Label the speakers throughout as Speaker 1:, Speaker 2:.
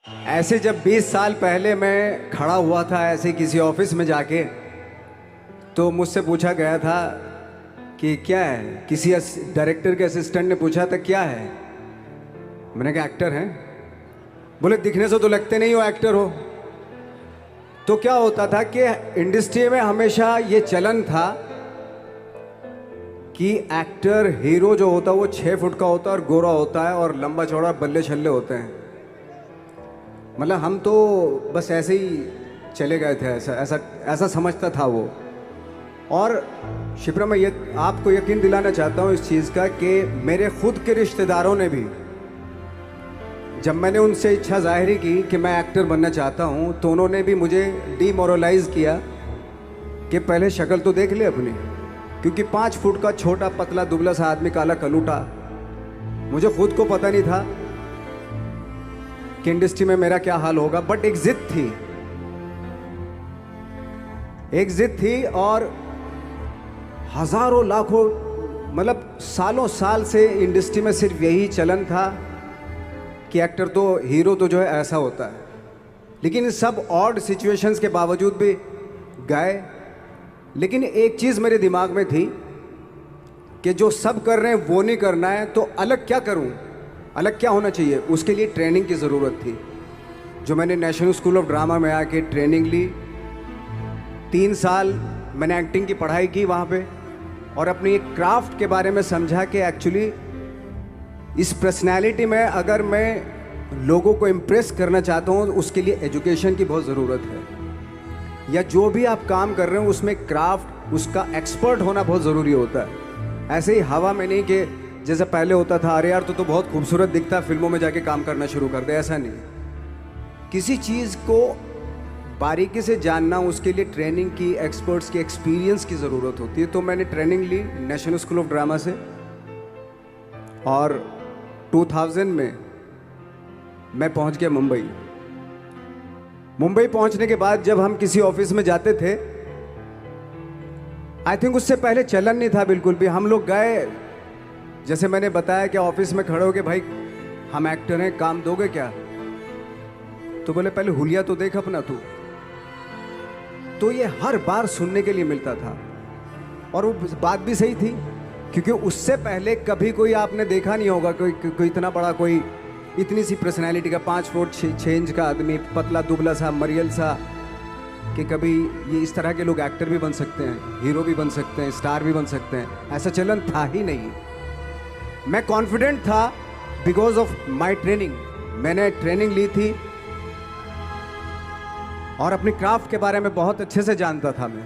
Speaker 1: ऐसे जब 20 साल पहले मैं खड़ा हुआ था ऐसे किसी ऑफिस में जाके, तो मुझसे पूछा गया था कि क्या है। किसी डायरेक्टर के असिस्टेंट ने पूछा था क्या है। मैंने कहा एक्टर हैं। बोले दिखने से तो लगते नहीं हो एक्टर हो। तो क्या होता था कि इंडस्ट्री में हमेशा ये चलन था कि एक्टर हीरो जो होता है वो 6 फुट का होता है और गोरा होता है और लंबा चौड़ा बल्ले छल्ले होते हैं। मतलब हम तो बस ऐसे ही चले गए थे, ऐसा ऐसा ऐसा समझता था वो। और शिप्रा, मैं ये आपको यकीन दिलाना चाहता हूँ इस चीज़ का कि मेरे खुद के रिश्तेदारों ने भी, जब मैंने उनसे इच्छा जाहिर की कि मैं एक्टर बनना चाहता हूँ, तो उन्होंने भी मुझे डीमोरलाइज किया कि पहले शक्ल तो देख ले अपनी, क्योंकि 5 फुट का छोटा पतला दुबला सा आदमी, काला कलूटा। मुझे खुद को पता नहीं था कि इंडस्ट्री में मेरा क्या हाल होगा, बट एक जिद थी, एक जिद थी। और हजारों लाखों, मतलब सालों साल से इंडस्ट्री में सिर्फ यही चलन था कि एक्टर तो, हीरो तो जो है ऐसा होता है। लेकिन इन सब ऑड सिचुएशंस के बावजूद भी गए। लेकिन एक चीज़ मेरे दिमाग में थी कि जो सब कर रहे हैं वो नहीं करना है, तो अलग क्या करूं, अलग क्या होना चाहिए। उसके लिए ट्रेनिंग की ज़रूरत थी, जो मैंने नेशनल स्कूल ऑफ ड्रामा में आके ट्रेनिंग ली। 3 साल मैंने एक्टिंग की पढ़ाई की वहाँ पे, और अपनी एक क्राफ्ट के बारे में समझा कि एक्चुअली इस पर्सनैलिटी में अगर मैं लोगों को इम्प्रेस करना चाहता हूँ, उसके लिए एजुकेशन की बहुत ज़रूरत है। या जो भी आप काम कर रहे हो उसमें क्राफ्ट, उसका एक्सपर्ट होना बहुत ज़रूरी होता है। ऐसे ही हवा में नहीं कि जैसे पहले होता था, अरे यार तो बहुत खूबसूरत दिखता, फिल्मों में जाके काम करना शुरू कर दे, ऐसा नहीं। किसी चीज़ को बारीकी से जानना, उसके लिए ट्रेनिंग की, एक्सपर्ट्स की, एक्सपीरियंस की ज़रूरत होती है। तो मैंने ट्रेनिंग ली नेशनल स्कूल ऑफ ड्रामा से, और 2000 में मैं पहुंच गया मुंबई। मुंबई पहुंचने के बाद जब हम किसी ऑफिस में जाते थे, आई थिंक उससे पहले चलन नहीं था बिल्कुल भी। हम लोग गए, जैसे मैंने बताया कि ऑफिस में खड़े हो के, भाई हम एक्टर हैं, काम दोगे क्या। तो बोले पहले हुलिया तो देख अपना तू। तो ये हर बार सुनने के लिए मिलता था, और वो बात भी सही थी, क्योंकि उससे पहले कभी कोई आपने देखा नहीं होगा कोई इतना बड़ा, कोई इतनी सी पर्सनैलिटी का 5 फुट 6 इंच का आदमी, पतला दुबला सा मरियल सा, कि कभी ये इस तरह के लोग एक्टर भी बन सकते हैं, हीरो भी बन सकते हैं, स्टार भी बन सकते हैं। ऐसा चलन था ही नहीं। मैं कॉन्फिडेंट था बिकॉज ऑफ माई ट्रेनिंग। मैंने ट्रेनिंग ली थी और अपनी क्राफ्ट के बारे में बहुत अच्छे से जानता था मैं,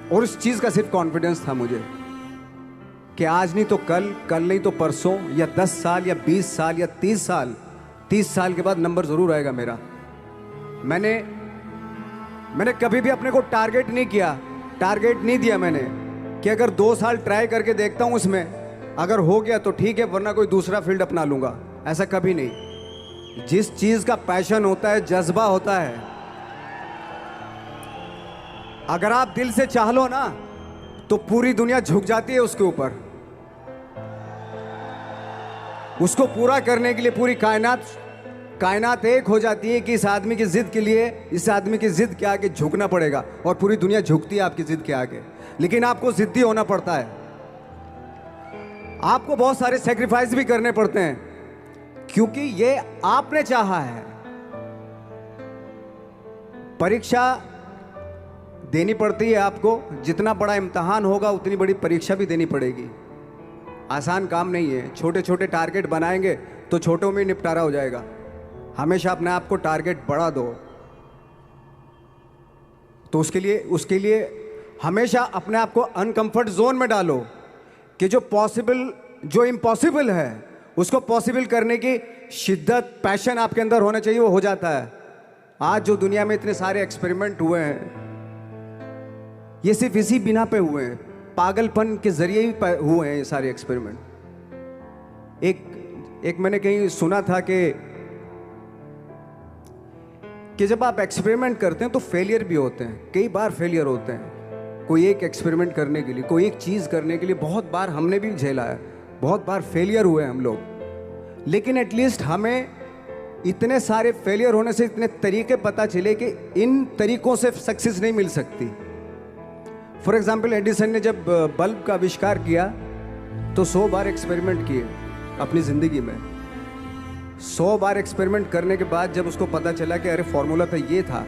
Speaker 1: और उस चीज़ का सिर्फ कॉन्फिडेंस था मुझे कि आज नहीं तो कल, कल नहीं तो परसों, या 10 साल या 20 साल या 30 साल, 30 साल के बाद नंबर ज़रूर आएगा मेरा। मैंने कभी भी अपने को टारगेट नहीं किया, टारगेट नहीं दिया मैंने कि अगर 2 साल ट्राई करके देखता हूँ, उसमें अगर हो गया तो ठीक है, वरना कोई दूसरा फील्ड अपना लूँगा। ऐसा कभी नहीं। जिस चीज़ का पैशन होता है, जज्बा होता है, अगर आप दिल से चाह लो ना, तो पूरी दुनिया झुक जाती है उसके ऊपर। उसको पूरा करने के लिए पूरी कायनात एक हो जाती है कि इस आदमी की जिद के लिए, इस आदमी की जिद के आगे झुकना पड़ेगा, और पूरी दुनिया झुकती है आपकी जिद के आगे। लेकिन आपको जिद्दी होना पड़ता है, आपको बहुत सारे सेक्रीफाइस भी करने पड़ते हैं, क्योंकि ये आपने चाहा है। परीक्षा देनी पड़ती है आपको, जितना बड़ा इम्तहान होगा उतनी बड़ी परीक्षा भी देनी पड़ेगी। आसान काम नहीं है। छोटे छोटे टारगेट बनाएंगे तो छोटों में निपटारा हो जाएगा। हमेशा अपने आप को टारगेट बढ़ा दो। तो उसके लिए हमेशा अपने आप को अनकंफर्ट जोन में डालो, कि जो इम्पॉसिबल है उसको पॉसिबल करने की शिद्दत, पैशन आपके अंदर होना चाहिए, वो हो जाता है। आज जो दुनिया में इतने सारे एक्सपेरिमेंट हुए हैं, ये सिर्फ इसी बिना पे हुए हैं, पागलपन के जरिए ही हुए हैं ये सारे एक्सपेरिमेंट। एक मैंने कहीं सुना था कि जब आप एक्सपेरिमेंट करते हैं तो फेलियर भी होते हैं, कई बार फेलियर होते हैं। कोई एक एक्सपेरिमेंट करने के लिए, कोई एक चीज़ करने के लिए बहुत बार हमने भी झेला है, बहुत बार फेलियर हुए हम लोग। लेकिन एटलीस्ट हमें इतने सारे फेलियर होने से इतने तरीके पता चले कि इन तरीकों से सक्सेस नहीं मिल सकती। फॉर एग्जाम्पल, एडिसन ने जब बल्ब का आविष्कार किया तो 100 बार एक्सपेरिमेंट किए अपनी ज़िंदगी में। 100 बार एक्सपेरिमेंट करने के बाद जब उसको पता चला कि अरे फॉर्मूला तो ये था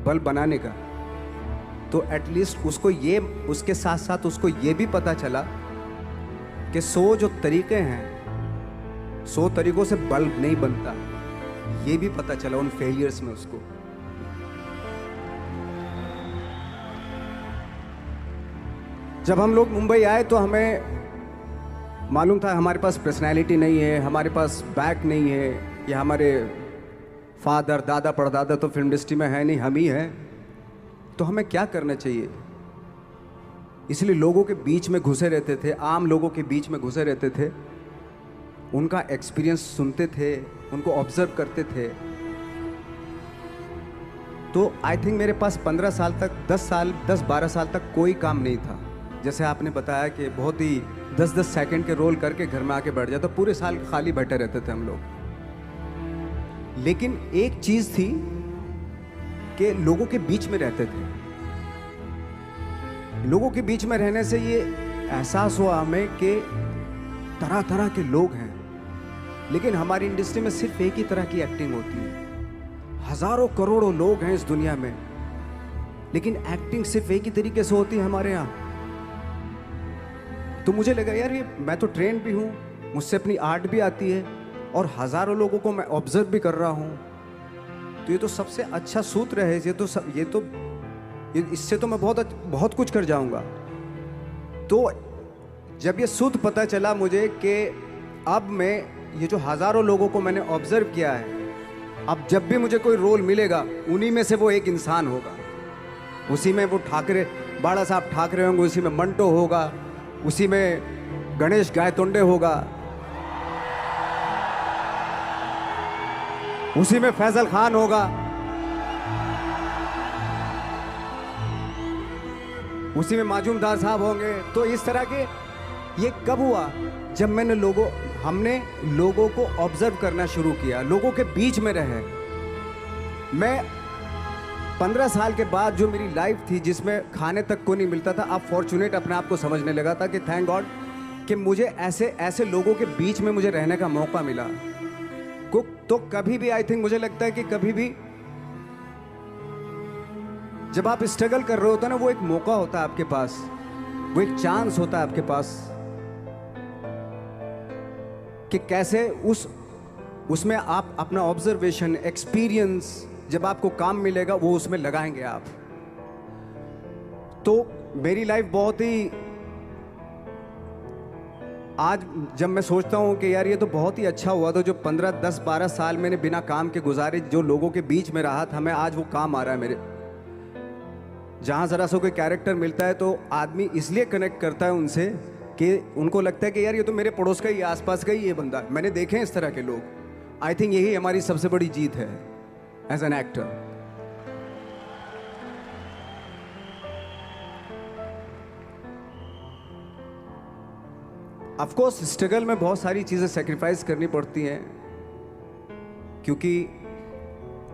Speaker 1: बल्ब बनाने का, तो एटलीस्ट उसको ये, उसके साथ साथ उसको ये भी पता चला कि 100 जो तरीके हैं, 100 तरीकों से बल्ब नहीं बनता, ये भी पता चला उन फेलियर्स में उसको। जब हम लोग मुंबई आए तो हमें मालूम था हमारे पास पर्सनैलिटी नहीं है, हमारे पास बैक नहीं है, या हमारे फादर दादा परदादा तो फिल्म इंडस्ट्री में है नहीं, हम ही हैं, तो हमें क्या करना चाहिए। इसलिए लोगों के बीच में घुसे रहते थे, आम लोगों के बीच में घुसे रहते थे, उनका एक्सपीरियंस सुनते थे, उनको ऑब्जर्व करते थे। तो आई थिंक मेरे पास 15 साल तक, 10-12 साल तक कोई काम नहीं था। जैसे आपने बताया कि बहुत ही 10-10 सेकंड के रोल करके घर में आके बैठ जाता, पूरे साल खाली बैठे रहते थे हम लोग। लेकिन एक चीज़ थी कि लोगों के बीच में रहते थे। लोगों के बीच में रहने से ये एहसास हुआ हमें कि तरह तरह के लोग हैं, लेकिन हमारी इंडस्ट्री में सिर्फ एक ही तरह की एक्टिंग होती है। हजारों करोड़ों लोग हैं इस दुनिया में, लेकिन एक्टिंग सिर्फ एक ही तरीके से होती है हमारे यहाँ। तो मुझे लगा यार, ये मैं तो ट्रेन भी हूँ, मुझसे अपनी आर्ट भी आती है, और हजारों लोगों को मैं ऑब्जर्व भी कर रहा हूँ, तो ये तो सबसे अच्छा सूत्र है। इससे तो मैं बहुत कुछ कर जाऊंगा। तो जब ये सूत्र पता चला मुझे कि अब मैं ये जो हजारों लोगों को मैंने ऑब्जर्व किया है, अब जब भी मुझे कोई रोल मिलेगा उन्हीं में से वो एक इंसान होगा। उसी में वो ठाकरे, बाला साहब ठाकरे होंगे, उसी में मंटो होगा, उसी में गणेश गायतोंडे होगा, उसी में फैजल खान होगा, उसी में माजूमदार साहब होंगे। तो इस तरह के, ये कब हुआ? जब हमने लोगों को ऑब्जर्व करना शुरू किया, लोगों के बीच में रहे। मैं 15 साल के बाद जो मेरी लाइफ थी, जिसमें खाने तक को नहीं मिलता था, अब फॉर्चुनेट अपने आप को समझने लगा था कि थैंक गॉड कि मुझे ऐसे लोगों के बीच में मुझे रहने का मौका मिला। तो कभी भी आई थिंक मुझे लगता है कि कभी भी जब आप स्ट्रगल कर रहे होते हैं ना, वो एक मौका होता है आपके पास, वो एक चांस होता है आपके पास कि कैसे उसमें आप अपना ऑब्जर्वेशन, एक्सपीरियंस, जब आपको काम मिलेगा वो उसमें लगाएंगे आप। तो मेरी लाइफ बहुत ही, आज जब मैं सोचता हूँ कि यार ये तो बहुत ही अच्छा हुआ, तो जो 15, 10, 12 साल मैंने बिना काम के गुजारे, जो लोगों के बीच में रहा था मैं, आज वो काम आ रहा है मेरे। जहाँ ज़रा सा कोई कैरेक्टर मिलता है तो आदमी इसलिए कनेक्ट करता है उनसे कि उनको लगता है कि यार ये तो मेरे पड़ोस का ही, आसपास का ही ये बंदा, मैंने देखे हैं इस तरह के लोग। आई थिंक यही हमारी सबसे बड़ी जीत है as an actor. Of course struggle में बहुत सारी चीज़ें सेक्रीफाइस करनी पड़ती हैं, क्योंकि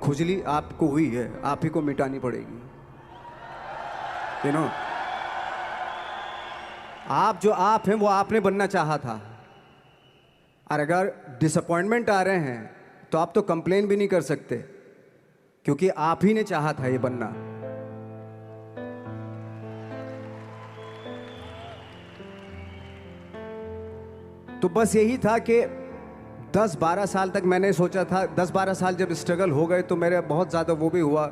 Speaker 1: खुजली आपको हुई है, आप ही को मिटानी पड़ेगी। यू नो, आप जो आप हैं वो आपने बनना चाहा था, और अगर डिसअपॉइंटमेंट आ रहे हैं तो आप तो कंप्लेन भी नहीं कर सकते, क्योंकि आप ही ने चाहा था ये बनना। तो बस यही था कि 10-12 साल तक मैंने सोचा था, 10-12 साल जब स्ट्रगल हो गए तो मेरे बहुत ज़्यादा वो भी हुआ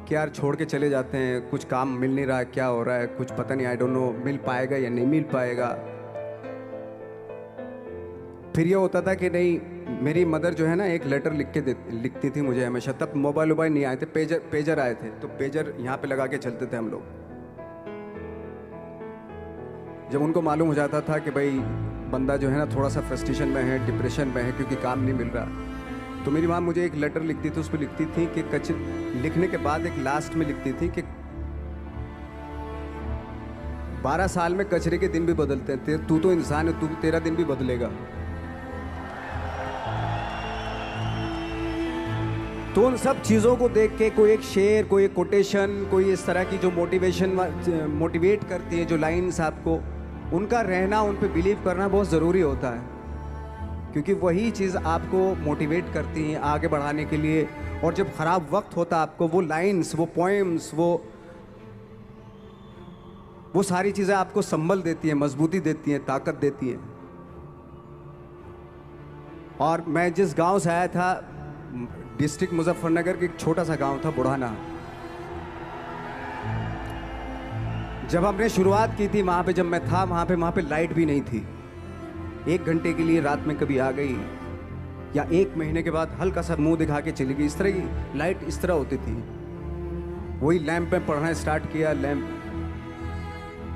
Speaker 1: कि यार छोड़ के चले जाते हैं, कुछ काम मिल नहीं रहा है, क्या हो रहा है कुछ पता नहीं, आई डोंट नो मिल पाएगा या नहीं मिल पाएगा। फिर ये होता था कि नहीं, मेरी मदर जो है ना एक लेटर लिखती थी मुझे हमेशा। तब मोबाइल नहीं आए थे, पेजर आए थे, तो पेजर यहाँ पे लगा के चलते थे हम लोग। जब उनको मालूम हो जाता था कि भाई बंदा जो है ना थोड़ा सा फ्रस्ट्रेशन में है, डिप्रेशन में है, क्योंकि काम नहीं मिल रहा, तो मेरी माँ मुझे एक लेटर लिखती थी। उस पर लिखती थी कि लिखने के बाद एक लास्ट में लिखती थी कि 12 साल में कचरे के दिन भी बदलते हैं, तू तो इंसान है, तेरा दिन भी बदलेगा। तो उन सब चीज़ों को देख के कोई एक शेर, कोई एक कोटेशन, कोई इस तरह की जो मोटिवेट करती है जो लाइंस आपको, उनका रहना, उन पे बिलीव करना बहुत ज़रूरी होता है, क्योंकि वही चीज़ आपको मोटिवेट करती हैं आगे बढ़ाने के लिए। और जब ख़राब वक्त होता है आपको, वो लाइंस, वो पोएम्स, वो सारी चीज़ें आपको संबल देती हैं, मजबूती देती हैं, ताकत देती हैं। और मैं जिस गांव से आया था, डिस्ट्रिक्ट मुजफ्फरनगर के एक छोटा सा गांव था बुढ़ाना। जब हमने शुरुआत की थी वहाँ पे, जब मैं था वहाँ पे लाइट भी नहीं थी। 1 घंटे के लिए रात में कभी आ गई, या 1 महीने के बाद हल्का सा मुंह दिखा के चली गई। इस तरह की लाइट इस तरह होती थी। वही लैंप में पढ़ना स्टार्ट किया, लैंप।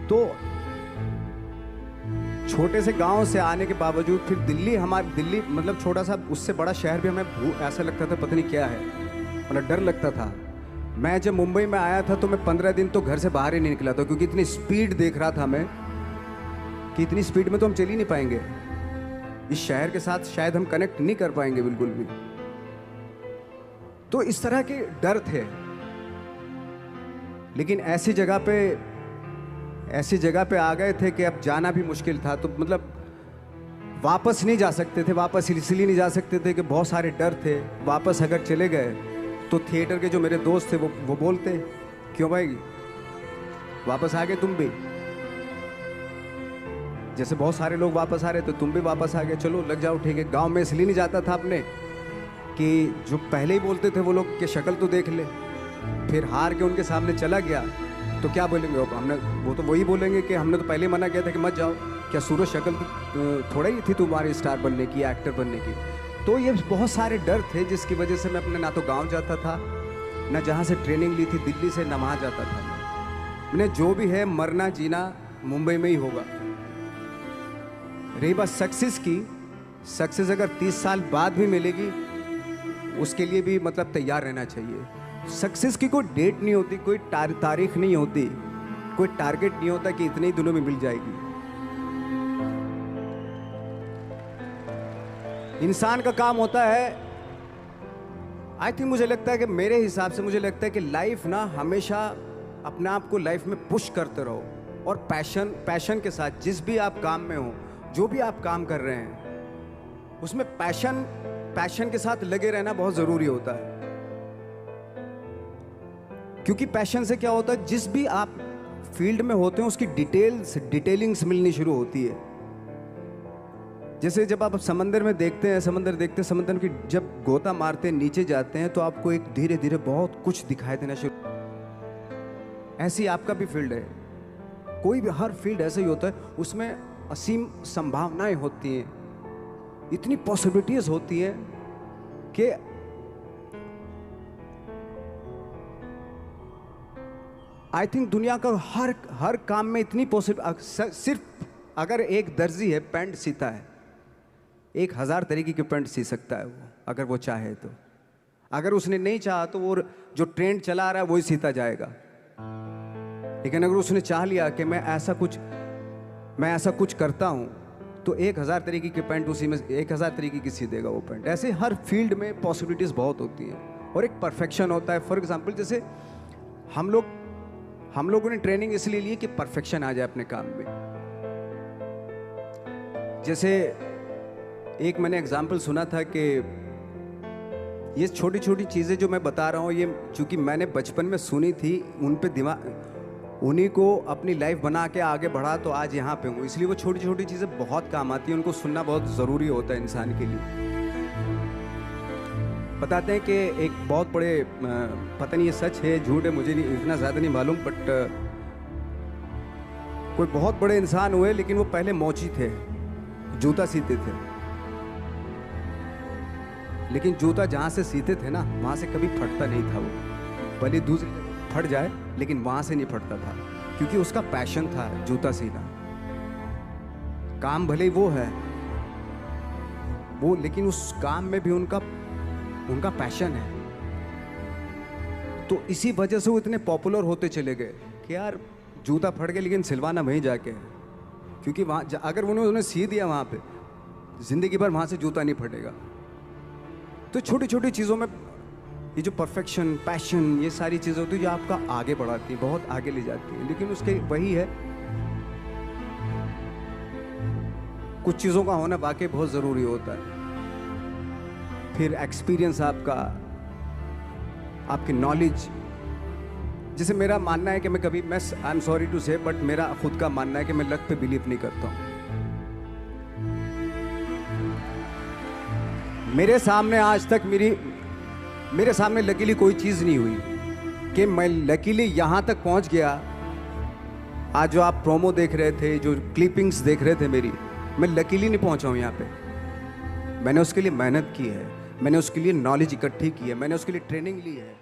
Speaker 1: तो छोटे से गांव से आने के बावजूद फिर दिल्ली मतलब छोटा सा, उससे बड़ा शहर भी हमें ऐसा लगता था पता नहीं क्या है, मतलब डर लगता था। मैं जब मुंबई में आया था तो मैं 15 दिन तो घर से बाहर ही नहीं निकला था, क्योंकि इतनी स्पीड देख रहा था मैं कि इतनी स्पीड में तो हम चल ही नहीं पाएंगे, इस शहर के साथ शायद हम कनेक्ट नहीं कर पाएंगे बिल्कुल भी। तो इस तरह के डर थे। लेकिन ऐसी जगह पे आ गए थे कि अब जाना भी मुश्किल था। तो मतलब वापस नहीं जा सकते थे, वापस इसलिए नहीं जा सकते थे कि बहुत सारे डर थे। वापस अगर चले गए तो थिएटर के जो मेरे दोस्त थे वो बोलते, क्यों भाई वापस आ गए तुम भी, जैसे बहुत सारे लोग वापस आ रहे तो तुम भी वापस आ गए, चलो लग जाओ ठीक है। गांव में इसलिए नहीं जाता था अपने कि जो पहले ही बोलते थे वो लोग कि शक्ल तो देख ले, फिर हार के उनके सामने चला गया तो क्या बोलेंगे वो तो वही बोलेंगे कि हमने तो पहले ही मना किया था कि मत जाओ, क्या सूरज शक्ल थोड़ा ही थी तुम्हारी स्टार बनने की, एक्टर बनने की। तो ये बहुत सारे डर थे जिसकी वजह से मैं अपने ना तो गांव जाता था, ना जहाँ से ट्रेनिंग ली थी दिल्ली से, ना वहाँ जाता था। मैंने जो भी है मरना जीना मुंबई में ही होगा। रही बात सक्सेस की, सक्सेस अगर 30 साल बाद भी मिलेगी उसके लिए भी मतलब तैयार रहना चाहिए। सक्सेस की कोई डेट नहीं होती, कोई तारीख नहीं होती, कोई टारगेट नहीं होता कि इतने ही दिनों में मिल जाएगी। इंसान का काम होता है, आई थिंक मुझे लगता है कि मेरे हिसाब से मुझे लगता है कि लाइफ ना हमेशा अपने आप को लाइफ में पुश करते रहो, और पैशन के साथ जिस भी आप काम में हो, जो भी आप काम कर रहे हैं उसमें पैशन के साथ लगे रहना बहुत ज़रूरी होता है। क्योंकि पैशन से क्या होता है, जिस भी आप फील्ड में होते हैं उसकी डिटेलिंग्स मिलनी शुरू होती है। जैसे जब आप समंदर में देखते हैं, समंदर की जब गोता मारते हैं, नीचे जाते हैं तो आपको एक धीरे धीरे बहुत कुछ दिखाई देना शुरू। ऐसी आपका भी फील्ड है, कोई भी हर फील्ड ऐसा ही होता है, उसमें असीम संभावनाएं होती हैं, इतनी पॉसिबिलिटीज होती हैं कि आई थिंक दुनिया का हर काम में इतनी सिर्फ अगर एक दर्जी है पैंट सीता है, 1000 तरीके की पैंट सी सकता है वो, अगर वो चाहे तो। अगर उसने नहीं चाहा तो वो जो ट्रेंड चला रहा है वही सीता जाएगा। लेकिन अगर उसने चाह लिया कि मैं ऐसा कुछ करता हूँ, तो 1000 तरीके की पैंट उसी में 1000 तरीके की सी देगा वो पैंट। ऐसे हर फील्ड में पॉसिबिलिटीज़ बहुत होती हैं, और एक परफेक्शन होता है। फॉर एग्जांपल जैसे हम लोगों ने ट्रेनिंग इसलिए ली कि परफेक्शन आ जाए अपने काम में। जैसे एक मैंने एग्जांपल सुना था कि ये छोटी छोटी चीज़ें जो मैं बता रहा हूँ, ये चूँकि मैंने बचपन में सुनी थी, उन पे उन्हीं को अपनी लाइफ बना के आगे बढ़ा तो आज यहाँ पे हूँ। इसलिए वो छोटी छोटी चीज़ें बहुत काम आती हैं, उनको सुनना बहुत ज़रूरी होता है इंसान के लिए। बताते हैं कि एक बहुत बड़े, पता नहीं ये सच है झूठ है, मुझे नहीं इतना ज़्यादा नहीं मालूम, बट कोई बहुत बड़े इंसान हुए, लेकिन वो पहले मोची थे, जूता सीते थे। लेकिन जूता जहाँ से सीते थे ना, वहाँ से कभी फटता नहीं था वो, भले दूसरी फट जाए लेकिन वहाँ से नहीं फटता था, क्योंकि उसका पैशन था जूता सीना। काम भले ही वो है वो, लेकिन उस काम में भी उनका पैशन है। तो इसी वजह से वो इतने पॉपुलर होते चले गए कि यार जूता फट गया लेकिन सिलवाना वहीं जाके है, क्योंकि वहाँ अगर उन्होंने सी दिया वहाँ पे, ज़िंदगी भर वहाँ से जूता नहीं फटेगा। तो छोटी छोटी चीज़ों में ये जो परफेक्शन, पैशन, ये सारी चीज़ें होती है जो आपका आगे बढ़ाती है, बहुत आगे ले जाती है। लेकिन उसके वही है, कुछ चीज़ों का होना वाकई बहुत ज़रूरी होता है। फिर एक्सपीरियंस आपका, आपकी नॉलेज। जैसे मेरा मानना है कि मैं कभी, मैं आई एम सॉरी टू से, बट मेरा खुद का मानना है कि मैं लक पे बिलीव नहीं करता हूँ। मेरे सामने आज तक मेरे सामने लकीली कोई चीज़ नहीं हुई कि मैं लकीली यहाँ तक पहुँच गया। आज जो आप प्रोमो देख रहे थे, जो क्लिपिंग्स देख रहे थे मेरी, मैं लकीली नहीं पहुँचा हूँ यहाँ पे। मैंने उसके लिए मेहनत की है, मैंने उसके लिए नॉलेज इकट्ठी की है, मैंने उसके लिए ट्रेनिंग ली है।